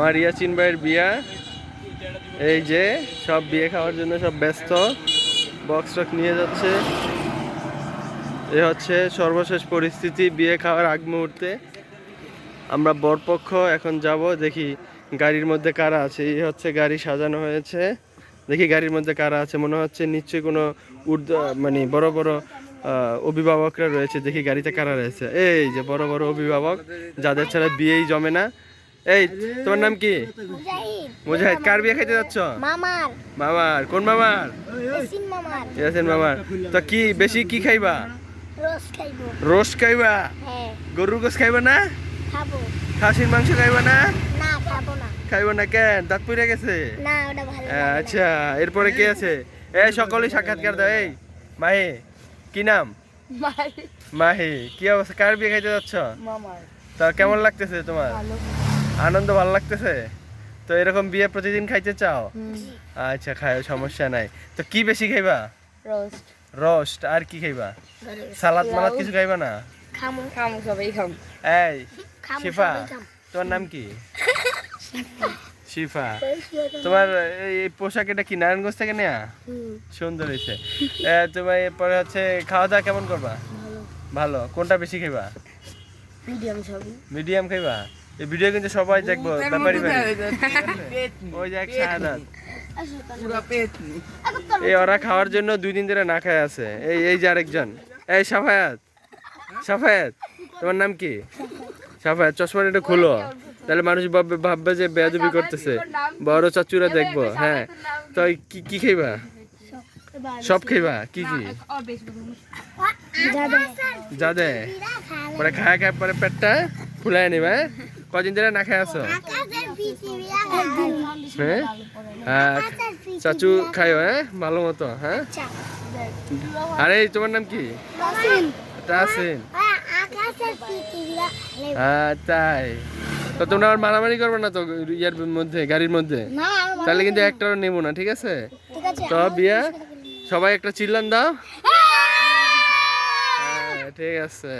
আমার ইয়াসিন ভাইয়ের বিয়া। এই যে সব বিয়ে খাওয়ার জন্য সব ব্যস্ত, বক্স টক নিয়ে যাচ্ছে। এ হচ্ছে সর্বশেষ পরিস্থিতি বিয়ে খাওয়ার আগ মুহূর্তে। আমরা বরপক্ষ এখন যাব, দেখি গাড়ির মধ্যে কারা আছে। এই হচ্ছে গাড়ি সাজানো হয়েছে, দেখি গাড়ির মধ্যে কারা আছে। মনে হচ্ছে নিশ্চয়ই কোনো মানে বড় বড় অভিভাবকরা রয়েছে। দেখি গাড়িতে কারা রয়েছে। এই যে বড় বড় অভিভাবক, যাদের ছাড়া বিয়েই জমে না। এই তোমার নাম কি? মুজাহিদ। কার বিয়ে খাইতে যাচ্ছ? মামার। মামার? কোন মামার? ইয়াসিন মামার। ইয়াসিন মামার। তো কি বেশি কি খাইবা? রোজ খাইবো। রোজ খাইবা? হ্যাঁ গরুর গোশ খাইবা না? খাবো। খাসির মাংস খাইবা না? না খাবো না। খাইবা না কেন? দাঁত পড়ে গেছে? না ওটা ভালো লাগে না। আচ্ছা, এরপরে কে আছে? এই সকলেই সাক্ষাৎকার দাও। এই মাহি, কি নাম? মাহি। কি অবস্থা? কার বিয়ে খাইতে যাচ্ছ? মামার। তা কেমন লাগতেছে তোমার? ভালো। আনন্দ ভালো লাগতেছে? তো এরকম বিয়ে প্রতিদিন খাইতে চাও? আচ্ছা, খাও, সমস্যা নাই। তো কি বেশি খাইবা? রোস্ট। রোস্ট। আর কি খাইবা? সালাদ মালাদ কিছু খাইবা না? খামু খামু সবাই খামু। এই খামু শিফা, সবাই খামু। তোমার নাম কি? শিফা। তোমার এই পোশাক এটা কি নারায়ণগঞ্জ থেকে নেয়া? সুন্দর হয়েছে। তোমার এরপরে হচ্ছে খাওয়া দাওয়া কেমন করবা? ভালো। কোনটা বেশি খাইবা? মিডিয়াম সবই। মিডিয়াম খাইবা? এই ভিডিও কিন্তু সবাই দেখবো, ব্যাপারই ভাই। ওই যে এক শাহাদাত। এই ওরা খাওয়ার জন্য 2 দিন ধরে না খায় আছে। এই যে আরেকজন। এই সাফায়াত, সাফায়াত তোমার নাম কি? সাফায়াত, চশমাটা একটু খুলো, তাহলে মানুষ ভাববে যে বেয়াদবি করতেছে। বড় চাচুরা দেখবো। হ্যাঁ, তো কি কি খাইবা? সব খাইবা? কি কি? যাদে পরে খায় খায় পরে পেটটা ফুলাই নিবা। কদিন ধরে না খায় আছো? হ্যাঁ, হ্যাঁ চাচু খাইও। হ্যাঁ, ভালো মতো। হ্যাঁ, আরে তোমার নাম কি? তাসিন। হ্যাঁ তাই। তো তোমরা আবার মারামারি করবে না তো ইয়ার মধ্যে, গাড়ির মধ্যে? তাহলে কিন্তু একটাও নেবো না, ঠিক আছে? তো বিয়া সবাই একটা চিল্লান দাও। হ্যাঁ ঠিক আছে।